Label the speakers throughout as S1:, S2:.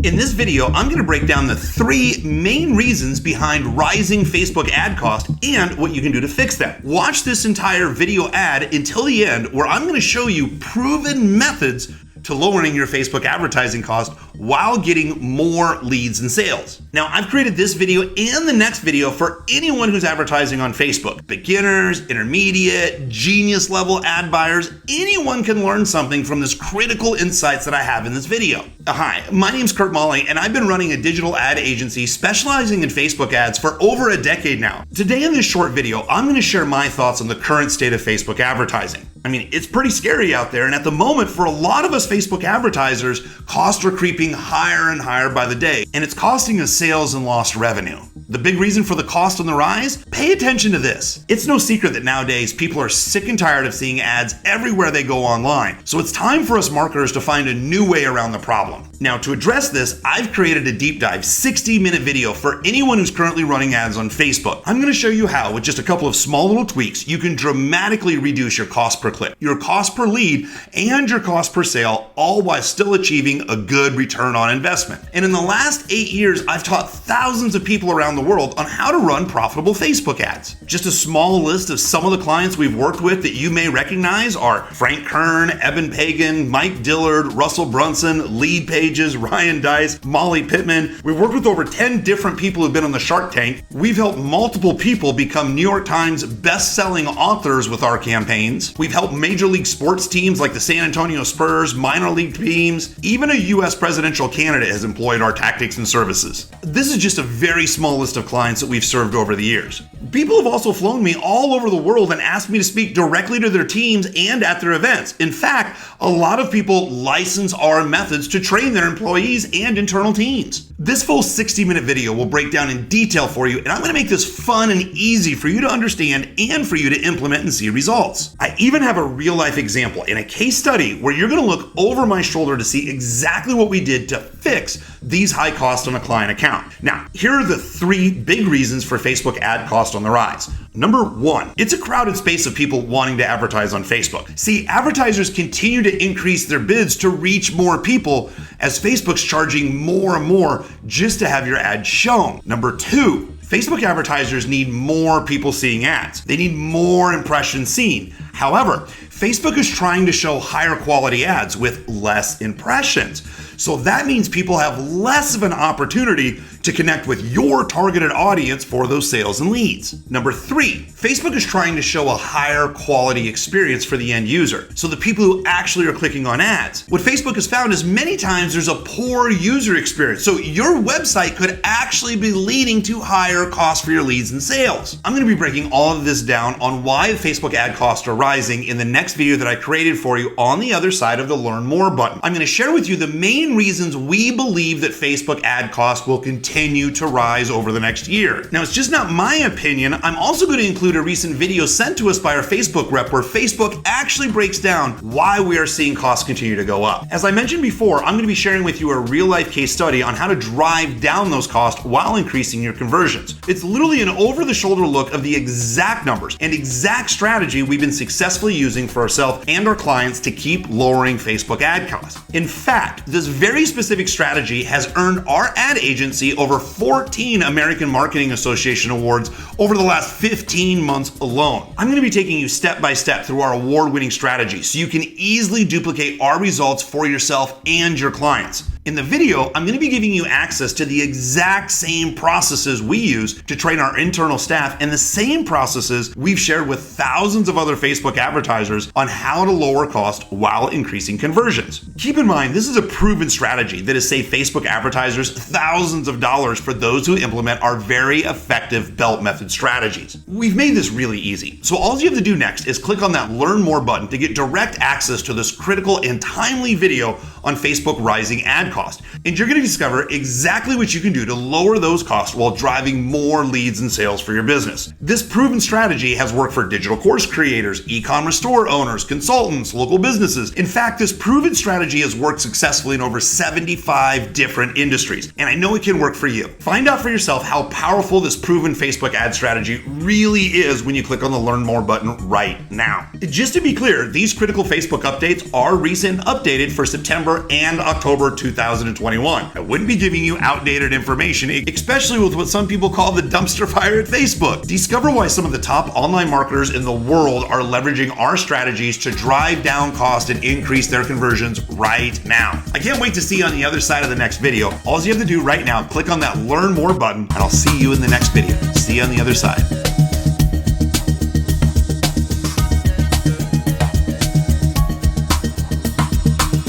S1: In this video, I'm going to break down the 3 main reasons behind rising Facebook ad cost and what you can do to fix them. Watch this entire video ad until the end, where I'm going to show you proven methods to lowering your Facebook advertising cost while getting more leads and sales. Now, I've created this video and the next video for anyone who's advertising on Facebook. Beginners, intermediate, genius level ad buyers, anyone can learn something from this critical insights that I have in this video. Hi, my name's Kurt Molly, and I've been running a digital ad agency specializing in Facebook ads for over a decade now. Today in this short video, I'm going to share my thoughts on the current state of Facebook advertising. I mean, it's pretty scary out there, and at the moment, for a lot of us Facebook advertisers, costs are creeping higher and higher by the day, and it's costing us sales and lost revenue. The big reason for the cost on the rise? Pay attention to this. It's no secret that nowadays people are sick and tired of seeing ads everywhere they go online, so it's time for us marketers to find a new way around the problem. Now, to address this, I've created a deep dive 60-minute video for anyone who's currently running ads on Facebook. I'm going to show you how, with just a couple of small little tweaks, you can dramatically reduce your cost per click, your cost per lead, and your cost per sale, all while still achieving a good return on investment. And in the last 8 years, I've taught thousands of people around the world on how to run profitable Facebook ads. Just a small list of some of the clients we've worked with that you may recognize are Frank Kern, Eben Pagan, Mike Dillard, Russell Brunson, Lead Pages, Ryan Dice, Molly Pittman. We've worked with over 10 different people who've been on the Shark Tank. We've helped multiple people become New York Times best-selling authors with our campaigns. We've helped major league sports teams like the San Antonio Spurs, minor league teams. Even a US presidential candidate has employed our tactics and services. This is just a very small list of clients that we've served over the years. People have also flown me all over the world and asked me to speak directly to their teams and at their events. In fact, a lot of people license our methods to train their employees and internal teams. This full 60-minute video will break down in detail for you, and I'm going to make this fun and easy for you to understand and for you to implement and see results. I even have a real-life example in a case study where you're going to look over my shoulder to see exactly what we did to fix these high costs on a client account. Now, here are the 3 big reasons for Facebook ad cost on the rise. Number 1, it's a crowded space of people wanting to advertise on Facebook. See, advertisers continue to increase their bids to reach more people as Facebook's charging more and more just to have your ad shown. Number 2, Facebook advertisers need more people seeing ads. They need more impressions seen. However, Facebook is trying to show higher quality ads with less impressions. So that means people have less of an opportunity to connect with your targeted audience for those sales and leads. Number 3, Facebook is trying to show a higher quality experience for the end user, so the people who actually are clicking on ads. What Facebook has found is many times there's a poor user experience, so your website could actually be leading to higher costs for your leads and sales. I'm going to be breaking all of this down on why Facebook ad costs are rising in the next video that I created for you on the other side of the Learn More button. I'm going to share with you the main reasons we believe that Facebook ad costs will continue to rise over the next year. Now, it's just not my opinion. I'm also going to include a recent video sent to us by our Facebook rep where Facebook actually breaks down why we are seeing costs continue to go up. As I mentioned before, I'm going to be sharing with you a real-life case study on how to drive down those costs while increasing your conversions. It's literally an over-the-shoulder look of the exact numbers and exact strategy we've been successfully using for ourselves and our clients to keep lowering Facebook ad costs. In fact, this very specific strategy has earned our ad agency over 14 American Marketing Association awards over the last 15 months alone. I'm going to be taking you step by step through our award-winning strategy so you can easily duplicate our results for yourself and your clients. In the video, I'm going to be giving you access to the exact same processes we use to train our internal staff and the same processes we've shared with thousands of other Facebook advertisers on how to lower cost while increasing conversions. Keep in mind, this is a proven strategy that has saved Facebook advertisers thousands of dollars for those who implement our very effective belt method strategies. We've made this really easy, so all you have to do next is click on that Learn More button to get direct access to this critical and timely video on Facebook rising ad cost. And you're going to discover exactly what you can do to lower those costs while driving more leads and sales for your business. This proven strategy has worked for digital course creators, e-commerce store owners, consultants, local businesses. In fact, this proven strategy has worked successfully in over 75 different industries, and I know it can work for you. Find out for yourself how powerful this proven Facebook ad strategy really is when you click on the Learn More button right now. Just to be clear, these critical Facebook updates are recent and updated for September September and October 2021. I wouldn't be giving you outdated information, especially with what some people call the dumpster fire at Facebook. Discover why some of the top online marketers in the world are leveraging our strategies to drive down cost and increase their conversions right now. I can't wait to see you on the other side of the next video. All you have to do right now, click on that Learn More button, and I'll see you in the next video. See you on the other side.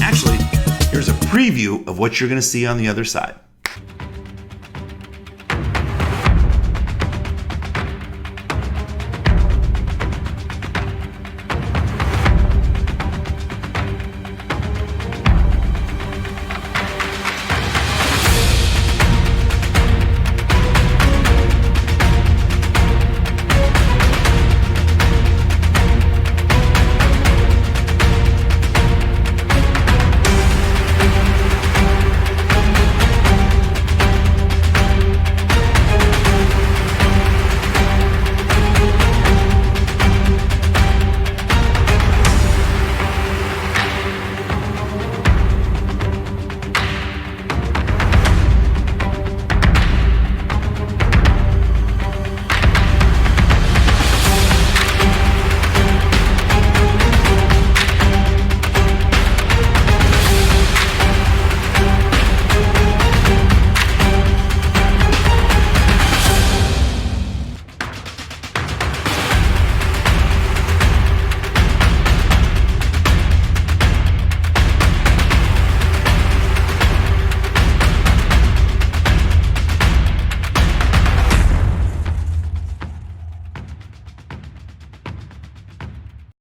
S1: Actually, here's a preview of what you're going to see on the other side.